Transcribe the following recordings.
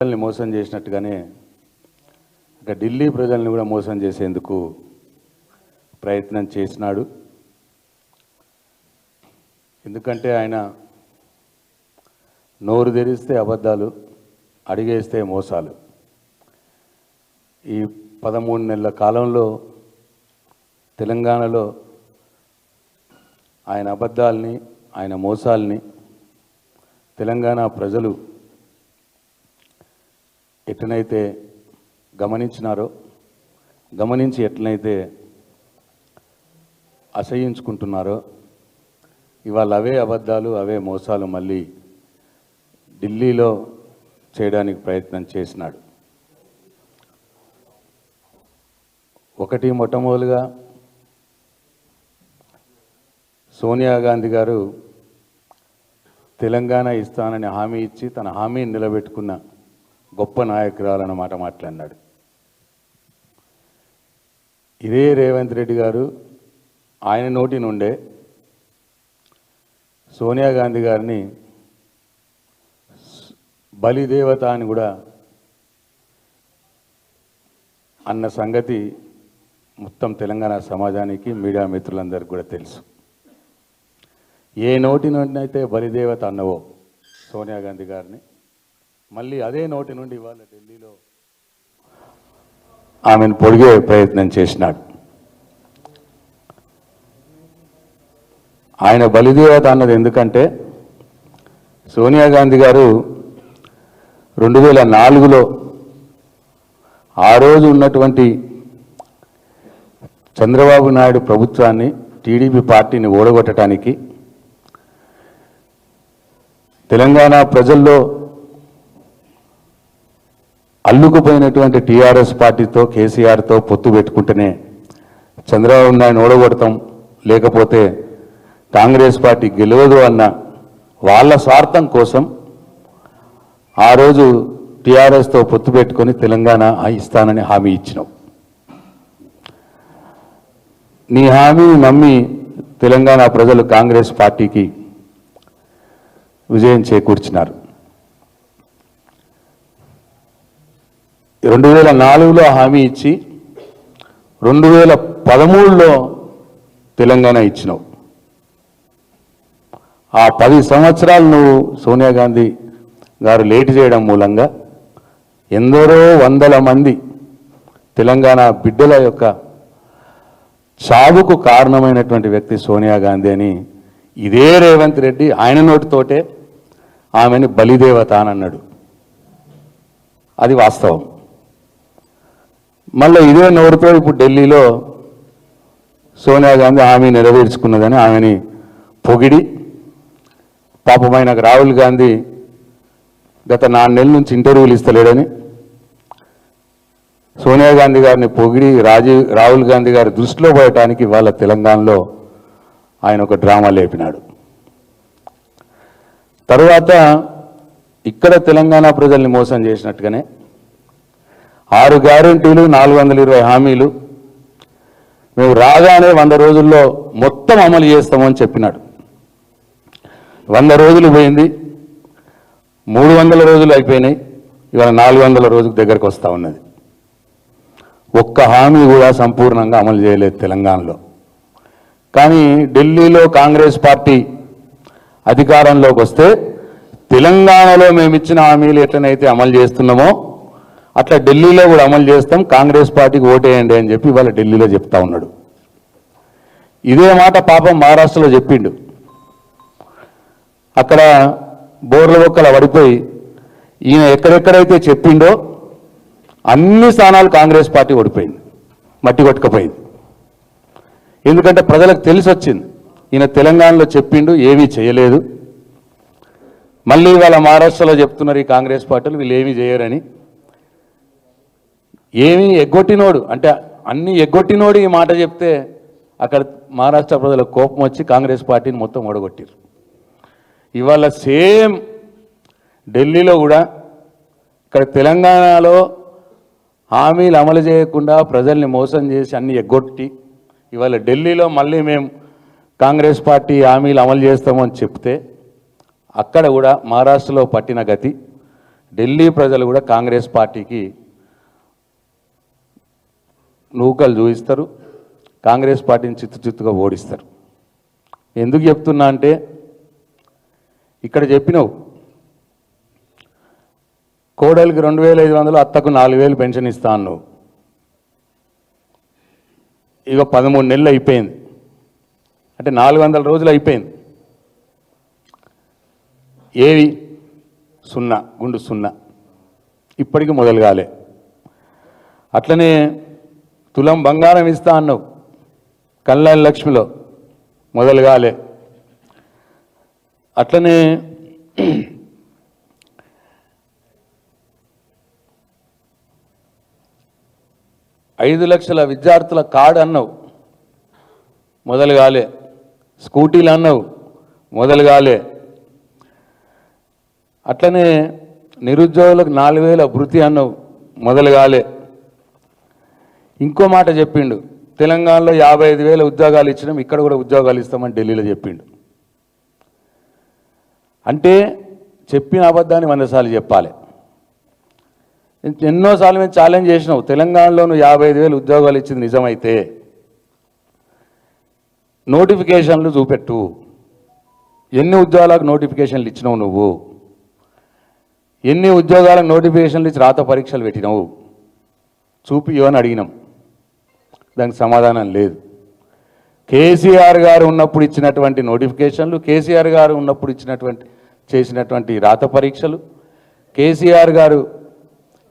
ప్రజల్ని మోసం చేసినట్టుగానే ఇక ఢిల్లీ ప్రజల్ని కూడా మోసం చేసేందుకు ప్రయత్నం చేసినాడు. ఎందుకంటే ఆయన నోరు తెరిస్తే అబద్ధాలు, అడిగేస్తే మోసాలు. ఈ 13 నెలల కాలంలో తెలంగాణలో ఆయన అబద్ధాలని, ఆయన మోసాలని తెలంగాణ ప్రజలు ఎట్లనైతే గమనించినారో, గమనించి ఎట్లనైతే అసహ్యించుకుంటున్నారో, ఇవాళ అవే అబద్ధాలు, అవే మోసాలు మళ్ళీ ఢిల్లీలో చేయడానికి ప్రయత్నం చేసినాడు. ఒకటి, మొట్టమొదలుగా సోనియా గాంధీ గారు తెలంగాణ ఇస్తానని హామీ ఇచ్చి తన హామీని నిలబెట్టుకున్న గొప్ప నాయకురాలన్నమాట మాట్లాడినాడు. ఇదే రేవంత్ రెడ్డి గారు ఆయన నోటి నుండే సోనియా గాంధీ గారిని బలిదేవత అని కూడా అన్న సంగతి మొత్తం తెలంగాణ సమాజానికి, మీడియా మిత్రులందరికీ కూడా తెలుసు. ఏ నోటి నుండి అయితే బలిదేవత అన్నవో సోనియా గాంధీ గారిని, మళ్ళీ అదే నోటి నుండి ఇవాళ ఢిల్లీలో ఆమెను పొడిగే ప్రయత్నం చేసినాడు. ఆయన బలిదేవత అన్నది ఎందుకంటే సోనియా గాంధీ గారు 2004లో ఆ రోజు ఉన్నటువంటి చంద్రబాబు నాయుడు ప్రభుత్వాన్ని, టీడీపీ పార్టీని ఓడగొట్టడానికి తెలంగాణ ప్రజల్లో అల్లుకుపోయినటువంటి టీఆర్ఎస్ పార్టీతో, కేసీఆర్తో పొత్తు పెట్టుకుంటేనే చంద్రబాబు నాయుడు ఓడగొడతాం, లేకపోతే కాంగ్రెస్ పార్టీ గెలవదు అన్న వాళ్ళ స్వార్థం కోసం ఆ రోజు టీఆర్ఎస్తో పొత్తు పెట్టుకొని తెలంగాణ ఇస్తానని హామీ ఇచ్చినాం. నీ హామీని నమ్మి తెలంగాణ ప్రజలు కాంగ్రెస్ పార్టీకి విజయం చేకూర్చినారు. 2004లో హామీ ఇచ్చి 2013లో తెలంగాణ ఇచ్చినావు. ఆ 10 సంవత్సరాలు నువ్వు సోనియా గాంధీ గారు లేట్ చేయడం మూలంగా ఎందరో వందల మంది తెలంగాణ బిడ్డల యొక్క చావుకు కారణమైనటువంటి వ్యక్తి సోనియా గాంధీ అని ఇదే రేవంత్ రెడ్డి ఆయన నోటితోటే ఆమెను బలిదేవత అని అన్నాడు. అది వాస్తవం. మళ్ళీ ఇదే నోరుతో ఇప్పుడు ఢిల్లీలో సోనియా గాంధీ హామీ నెరవేర్చుకున్నదని ఆమెని పొగిడి, పాపమైన రాహుల్ గాంధీ గత 4 నెలల నుంచి ఇంటర్వ్యూలు ఇస్తలేడని సోనియా గాంధీ గారిని పొగిడి రాహుల్ గాంధీ గారి దృష్టిలో పడటానికి వాళ్ళ తెలంగాణలో ఆయన ఒక డ్రామా లేపినాడు. తరువాత ఇక్కడ తెలంగాణ ప్రజల్ని మోసం చేసినట్టుగానే 6 గ్యారెంటీలు, 420 హామీలు మేము రాగానే 100 రోజుల్లో మొత్తం అమలు చేస్తామని చెప్పినాడు. 100 రోజులు పోయింది, 300 రోజులు అయిపోయినాయి, ఇవాళ 400 రోజుల దగ్గరకు వస్తూ ఉన్నది. ఒక్క హామీ కూడా సంపూర్ణంగా అమలు చేయలేదు తెలంగాణలో. కానీ ఢిల్లీలో కాంగ్రెస్ పార్టీ అధికారంలోకి వస్తే తెలంగాణలో మేము ఇచ్చిన హామీలు ఎట్లనైతే అమలు చేస్తున్నామో అట్లా ఢిల్లీలో కూడా అమలు చేస్తాం, కాంగ్రెస్ పార్టీకి ఓటేయండి అని చెప్పి ఇవాళ ఢిల్లీలో చెప్తా ఉన్నాడు. ఇదే మాట పాపం మహారాష్ట్రలో చెప్పిండు. అక్కడ బోర్ల ఒక్కల పడిపోయి ఈయన ఎక్కడెక్కడైతే చెప్పిండో అన్ని స్థానాలు కాంగ్రెస్ పార్టీ ఓడిపోయింది, మట్టి కొట్టుకపోయింది. ఎందుకంటే ప్రజలకు తెలిసి వచ్చింది ఈయన తెలంగాణలో చెప్పిండు, ఏమీ చేయలేదు. మళ్ళీ వాళ్ళ మహారాష్ట్రలో చెప్తున్నారు ఈ కాంగ్రెస్ పార్టీలు వీళ్ళు ఏమీ చేయరని. ఏమీ ఎగ్గొట్టినోడు అంటే అన్ని ఎగ్గొట్టినోడు ఈ మాట చెప్తే అక్కడ మహారాష్ట్ర ప్రజలకు కోపం వచ్చి కాంగ్రెస్ పార్టీని మొత్తం ఓడగొట్టారు. ఇవాళ సేమ్ ఢిల్లీలో కూడా ఇక్కడ తెలంగాణలో హామీలు అమలు చేయకుండా ప్రజల్ని మోసం చేసి అన్ని ఎగ్గొట్టి ఇవాళ ఢిల్లీలో మళ్ళీ మేము కాంగ్రెస్ పార్టీ హామీలు అమలు చేస్తామని చెప్తే అక్కడ కూడా మహారాష్ట్రలో పట్టిన గతి ఢిల్లీ ప్రజలు కూడా కాంగ్రెస్ పార్టీకి నూకలు చూపిస్తారు, కాంగ్రెస్ పార్టీని చిత్తుగా ఓడిస్తారు. ఎందుకు చెప్తున్నా అంటే ఇక్కడ చెప్పినావు కోడలికి 2500, అత్తకు 4000 పెన్షన్ ఇస్తా అన్నావు. ఇక 13 నెలలు అయిపోయింది, అంటే 400 రోజులు అయిపోయింది. ఏవి సున్నా, గుండు సున్నా, ఇప్పటికీ మొదలు కాలే. అట్లనే తులం బంగారం ఇస్తా అన్నావు కళ్యాణ లక్ష్మిలో, మొదలు కాలే. అట్లనే 5 లక్షల విద్యార్థుల కార్డు అన్నావు, మొదలు కాలే. స్కూటీలు అన్నావు, మొదలు కాలే. అట్లనే నిరుద్యోగులకు 4000 భృతి అన్నావు, మొదలు కాలే. ఇంకో మాట చెప్పిండు, తెలంగాణలో 55,000 ఉద్యోగాలు ఇచ్చినాం, ఇక్కడ కూడా ఉద్యోగాలు ఇస్తామని ఢిల్లీలో చెప్పిండు. అంటే చెప్పిన అబద్ధాన్ని 100 సార్లు చెప్పాలి. ఎన్నోసార్లు మేము ఛాలెంజ్ చేసినావు, తెలంగాణలో నువ్వు 55,000 ఉద్యోగాలు ఇచ్చింది నిజమైతే నోటిఫికేషన్లు చూపెట్టు, ఎన్ని ఉద్యోగాలకు నోటిఫికేషన్లు ఇచ్చినావు నువ్వు, ఎన్ని ఉద్యోగాలకు నోటిఫికేషన్లు ఇచ్చి రాత పరీక్షలు పెట్టినావు చూపియో అని అడిగినాం. దానికి సమాధానం లేదు. కేసీఆర్ గారు ఉన్నప్పుడు ఇచ్చినటువంటి నోటిఫికేషన్లు, కేసీఆర్ గారు ఉన్నప్పుడు చేసినటువంటి రాత పరీక్షలు, కేసీఆర్ గారు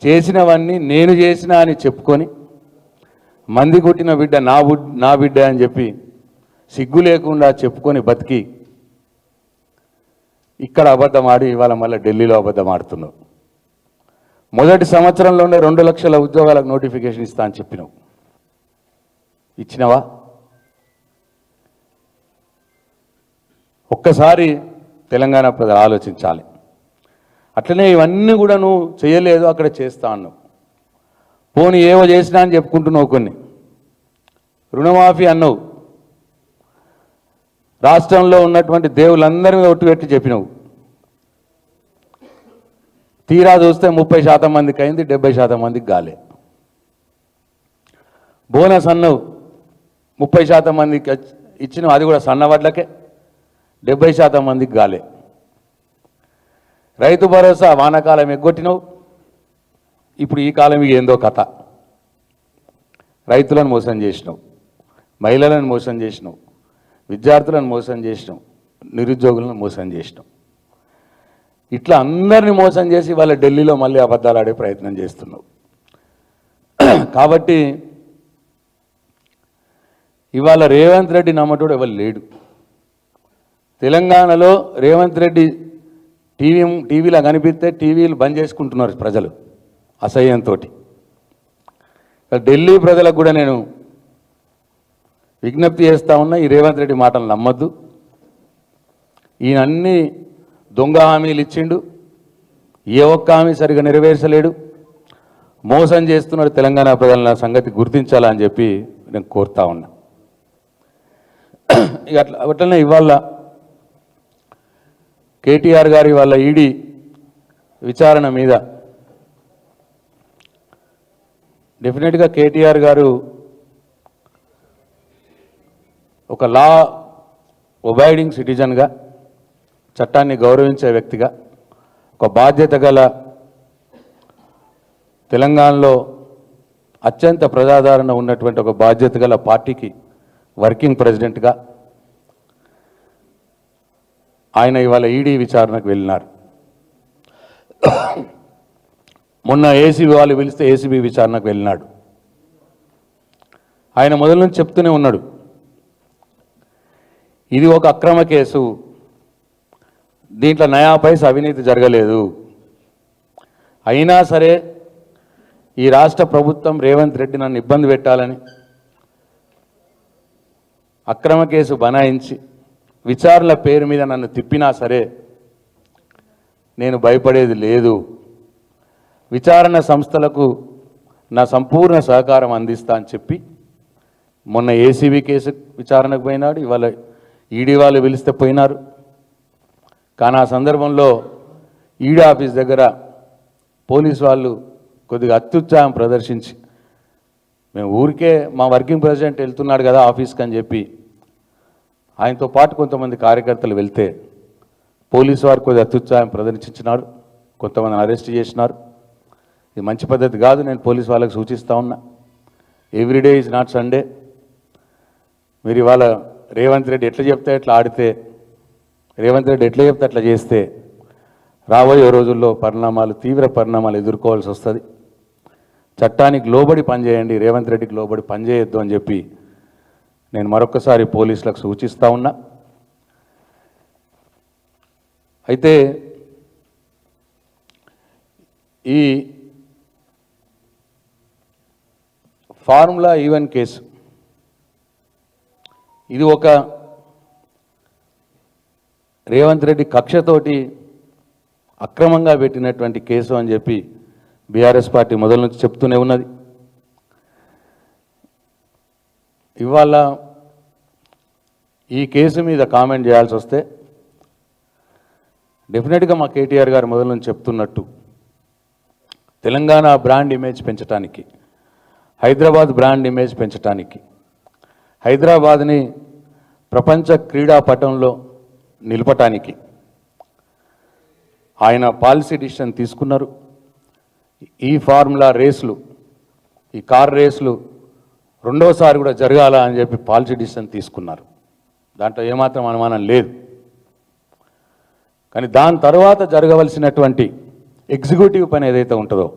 చేసినవన్నీ నేను చేసిన అని చెప్పుకొని, మంది కొట్టిన బిడ్డ నా బిడ్డ అని చెప్పి సిగ్గు లేకుండా చెప్పుకొని బతికి ఇక్కడ అబద్ధం ఆడి ఇవాళ మళ్ళీ ఢిల్లీలో అబద్ధం ఆడుతున్నావు. మొదటి సంవత్సరంలోనే 2 లక్షల ఉద్యోగాలకు నోటిఫికేషన్ ఇస్తా అని చెప్పినావు, ఇచ్చినవా? ఒక్కసారి తెలంగాణ ప్రజలు ఆలోచించాలి. అట్లనే ఇవన్నీ కూడా నువ్వు చేయలేదు, అక్కడ చేస్తా అన్నావు. పోనీ ఏవో చేసినా అని చెప్పుకుంటున్నావు. కొన్ని రుణమాఫీ అన్నావు, రాష్ట్రంలో ఉన్నటువంటి దేవులందరి మీద ఒట్టు పెట్టి చెప్పినావు. తీరా చూస్తే 30% మందికి అయింది, 70% మందికి గాలే. బోనస్ అన్నావు, 30% మందికి ఇచ్చినావు, అది కూడా సన్నవడ్లకే, 70% మందికి గాలే. రైతు భరోసా వానాకాలం ఎగ్గొట్టినావు, ఇప్పుడు ఈ కాలం ఏందో కథ. రైతులను మోసం చేసినావు, మహిళలను మోసం చేసినావు, విద్యార్థులను మోసం చేసినావు, నిరుద్యోగులను మోసం చేసినావు. ఇట్లా అందరినీ మోసం చేసి వాళ్ళ ఢిల్లీలో మళ్ళీ అబద్ధాలు ఆడే ప్రయత్నం చేస్తున్నావు. కాబట్టి ఇవాళ రేవంత్ రెడ్డి నమ్మటోడు ఎవరు లేడు. తెలంగాణలో రేవంత్ రెడ్డి టీవీలో కనిపిస్తే టీవీలు బంద్ చేసుకుంటున్నారు ప్రజలు అసహ్యంతో. ఢిల్లీ ప్రజలకు కూడా నేను విజ్ఞప్తి చేస్తూ ఉన్నా, ఈ రేవంత్ రెడ్డి మాటలు నమ్మద్దు. ఈయన అన్ని దొంగ హామీలు ఇచ్చిండు, ఏ ఒక్క హామీ సరిగా నెరవేర్చలేడు, మోసం చేస్తున్నాడు తెలంగాణ ప్రజల సంగతి గుర్తించాలని చెప్పి నేను కోరుతా ఉన్నా. ఇక అట్లనే ఇవాళ కేటీఆర్ గారి వాళ్ళ ఈడీ విచారణ మీద డెఫినెట్గా కేటీఆర్ గారు ఒక లా ఒబైడింగ్ సిటిజన్గా, చట్టాన్ని గౌరవించే వ్యక్తిగా, ఒక బాధ్యత గల తెలంగాణలో అత్యంత ప్రజాదరణ ఉన్నటువంటి ఒక బాధ్యత గల పార్టీకి వర్కింగ్ ప్రెసిడెంట్గా ఆయన ఇవాళ ఈడీ విచారణకు వెళ్ళినారు. మొన్న ఏసీబీ వాళ్ళు పిలిస్తే ఏసీబీ విచారణకు వెళ్ళినాడు. ఆయన మొదలు నుంచి చెప్తూనే ఉన్నాడు, ఇది ఒక అక్రమ కేసు, దీంట్లో నయా పైసా అవినీతి జరగలేదు. అయినా సరే ఈ రాష్ట్ర ప్రభుత్వం రేవంత్ రెడ్డి నన్ను ఇబ్బంది పెట్టాలని అక్రమ కేసు బనాయించి విచారణల పేరు మీద నన్ను తిప్పినా సరే నేను భయపడేది లేదు. విచారణ సంస్థలకు నా సంపూర్ణ సహకారం అందిస్తా అని చెప్పి మొన్న ఏసీబీ కేసు విచారణకు పోయినాడు, ఇవాళ ఈడీ వాళ్ళు పిలిస్తే పోయినారు. కానీ ఆ సందర్భంలో ఈడీ ఆఫీస్ దగ్గర పోలీసు వాళ్ళు కొద్దిగా అత్యుత్సాహం ప్రదర్శించి మేము ఊరికే మా వర్కింగ్ ప్రెసిడెంట్ వెళ్తున్నాడు కదా ఆఫీస్కి అని చెప్పి ఆయనతో పాటు కొంతమంది కార్యకర్తలు వెళ్తే పోలీసు వారు కొద్దిగా అత్యుత్సాహం ప్రదర్శించినారు, కొంతమందిని అరెస్ట్ చేసినారు. ఇది మంచి పద్ధతి కాదు. నేను పోలీసు వాళ్ళకి సూచిస్తూ ఉన్నా, ఎవ్రీడే ఈజ్ నాట్ సండే. మీరు ఇవాళ రేవంత్ రెడ్డి ఎట్లా చెప్తే ఎట్లా ఆడితే, రేవంత్ రెడ్డి ఎట్లా చెప్తే అట్లా చేస్తే రాబోయే రోజుల్లో తీవ్ర పరిణామాలు ఎదుర్కోవాల్సి వస్తుంది. చట్టానికి లోబడి పనిచేయండి, రేవంత్ రెడ్డికి లోబడి పనిచేయొద్దు అని చెప్పి నేను మరొకసారి పోలీసులకు సూచిస్తూ ఉన్నా. అయితే ఈ ఫార్ములా ఈవెన్ కేసు ఇది ఒక రేవంత్ రెడ్డి కక్షతోటి అక్రమంగా పెట్టినటువంటి కేసు అని చెప్పి బీఆర్ఎస్ పార్టీ మొదల నుంచి చెప్తూనే ఉన్నది. ఇవాళ ఈ కేసు మీద కామెంట్ చేయాల్సి వస్తే డెఫినెట్గా మా కేటీఆర్ గారు మొదల నుంచి చెప్తున్నట్టు తెలంగాణ బ్రాండ్ ఇమేజ్ పెంచడానికి, హైదరాబాద్ బ్రాండ్ ఇమేజ్ పెంచడానికి, హైదరాబాద్ని ప్రపంచ క్రీడా పటంలో నిలపటానికి ఆయన పాలసీ డిసిషన్ తీసుకున్నారు. ఈ ఫార్ములా రేసులు, ఈ కార్ రేసులు రెండోసారి కూడా జరగాల అని చెప్పి పాలసీ డిసిషన్ తీసుకున్నారు. దాంట్లో ఏమాత్రం అనుమానం లేదు. కానీ దాని తర్వాత జరగవలసినటువంటి ఎగ్జిక్యూటివ్ పని ఏదైతే ఉంటుందో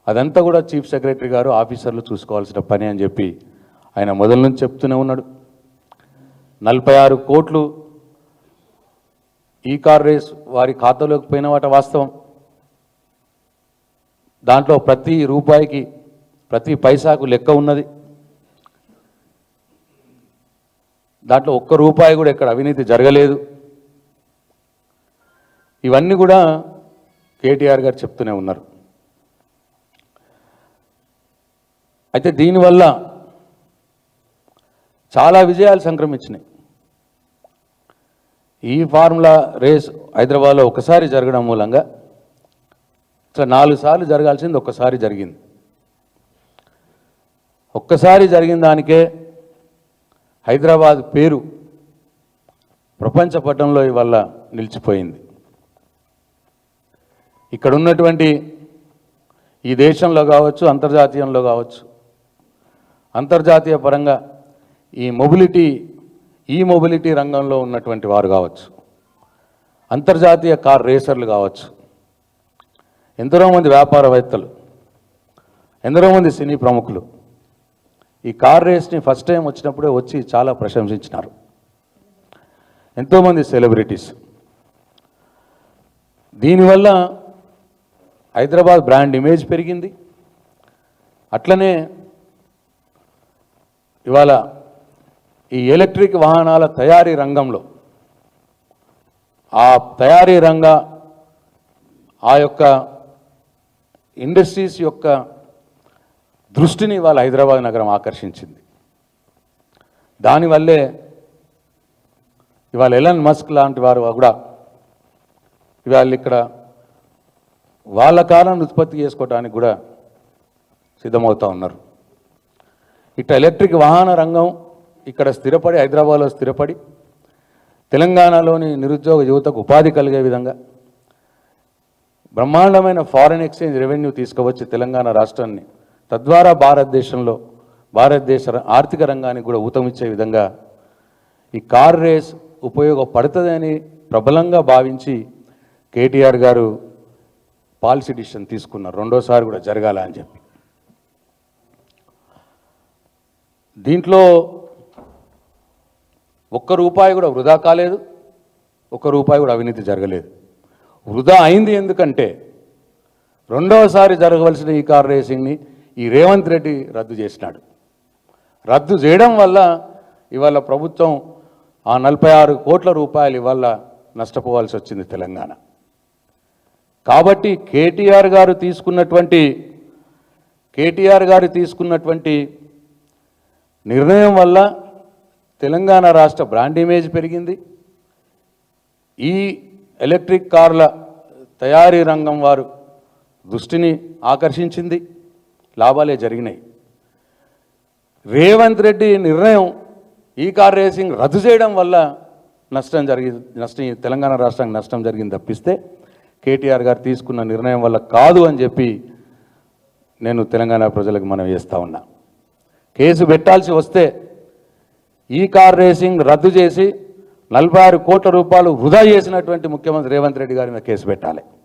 అదంతా కూడా చీఫ్ సెక్రటరీ గారు ఆఫీసర్లు చూసుకోవాల్సిన పని అని చెప్పి ఆయన మొదల నుంచి చెప్తూనే ఉన్నాడు. 46 కోట్లు ఈ కార్ రేస్ వారి ఖాతాలోకి పోయిన వాట వాస్తవం. దాంట్లో ప్రతి రూపాయికి ప్రతి పైసాకు లెక్క ఉన్నది. దాంట్లో ఒక్క రూపాయి కూడా ఎక్కడ అవినీతి జరగలేదు. ఇవన్నీ కూడా కేటీఆర్ గారు చెప్తూనే ఉన్నారు. అయితే దీనివల్ల చాలా విజయాలు సంక్రమించినాయి. ఈ ఫార్ములా రేస్ హైదరాబాద్లో ఒకసారి జరగడం మూలంగా ఇట్లా 4 సార్లు జరగాల్సింది ఒక్కసారి జరిగింది. ఒక్కసారి జరిగిన దానికే హైదరాబాద్ పేరు ప్రపంచ పటంలో ఇవాళ నిలిచిపోయింది. ఇక్కడ ఉన్నటువంటి ఈ దేశంలో కావచ్చు, అంతర్జాతీయంలో కావచ్చు, అంతర్జాతీయ పరంగా ఈ మొబిలిటీ రంగంలో ఉన్నటువంటి వారు కావచ్చు, అంతర్జాతీయ కార్ రేసర్లు కావచ్చు, ఎందరో మంది వ్యాపారవేత్తలు, ఎందరో మంది సినీ ప్రముఖులు ఈ కార్ రేస్ని ఫస్ట్ టైం వచ్చినప్పుడే వచ్చి చాలా ప్రశంసించినారు. ఎంతోమంది సెలబ్రిటీస్. దీనివల్ల హైదరాబాద్ బ్రాండ్ ఇమేజ్ పెరిగింది. అట్లనే ఇవాళ ఈ ఎలక్ట్రిక్ వాహనాల తయారీ రంగంలో ఆ తయారీ ఆ యొక్క ఇండస్ట్రీస్ యొక్క దృష్టిని ఇవాళ హైదరాబాద్ నగరం ఆకర్షించింది. దానివల్లే ఇవాళ ఎలన్ మస్క్ లాంటి వారు కూడా ఇవాళ ఇక్కడ వాళ్ళ కాలాన్ని ఉత్పత్తి చేసుకోవడానికి కూడా సిద్ధమవుతూ ఉన్నారు. ఇట్లా ఎలక్ట్రిక్ వాహన రంగం ఇక్కడ స్థిరపడి, హైదరాబాద్లో స్థిరపడి తెలంగాణలోని నిరుద్యోగ యువతకు ఉపాధి కలిగే విధంగా బ్రహ్మాండమైన ఫారిన్ ఎక్స్చేంజ్ రెవెన్యూ తీసుకువచ్చి తెలంగాణ రాష్ట్రాన్ని, తద్వారా భారతదేశ ఆర్థిక రంగానికి కూడా ఊతమిచ్చే విధంగా ఈ కార్ రేస్ ఉపయోగపడుతుందని ప్రబలంగా భావించి కేటీఆర్ గారు పాలసీ డిసిషన్ తీసుకున్నారు, రెండోసారి కూడా జరగాల అని చెప్పి. దీంట్లో ఒక్క రూపాయి కూడా వృధా కాలేదు, ఒక్క రూపాయి కూడా అవినీతి జరగలేదు. వృధా అయింది ఎందుకంటే రెండవసారి జరగవలసిన ఈ కార్ రేసింగ్ని ఈ రేవంత్ రెడ్డి రద్దు చేసినాడు. రద్దు చేయడం వల్ల ఇవాళ ప్రభుత్వం ఆ 46 కోట్ల రూపాయలు ఇవాళ నష్టపోవాల్సి వచ్చింది తెలంగాణ. కాబట్టి కేటీఆర్ గారు తీసుకున్నటువంటి నిర్ణయం వల్ల తెలంగాణ రాష్ట్ర బ్రాండ్ ఇమేజ్ పెరిగింది. ఈ ఎలక్ట్రిక్ కార్ల తయారీ రంగం వారు దృష్టిని ఆకర్షించింది, లాభాలే జరిగినాయి. రేవంత్ రెడ్డి నిర్ణయం ఈ కార్ రేసింగ్ రద్దు చేయడం వల్ల తెలంగాణ రాష్ట్రానికి నష్టం జరిగింది తప్పిస్తే కేటీఆర్ గారు తీసుకున్న నిర్ణయం వల్ల కాదు అని చెప్పి నేను తెలంగాణ ప్రజలకు మనం చేస్తూ ఉన్నా. కేసు పెట్టాల్సి వస్తే ఈ కార్ రేసింగ్ రద్దు చేసి 46 కోట్ల రూపాయలు వృధా చేసినటువంటి ముఖ్యమంత్రి రేవంత్ రెడ్డి గారి మీద కేసు పెట్టాలి.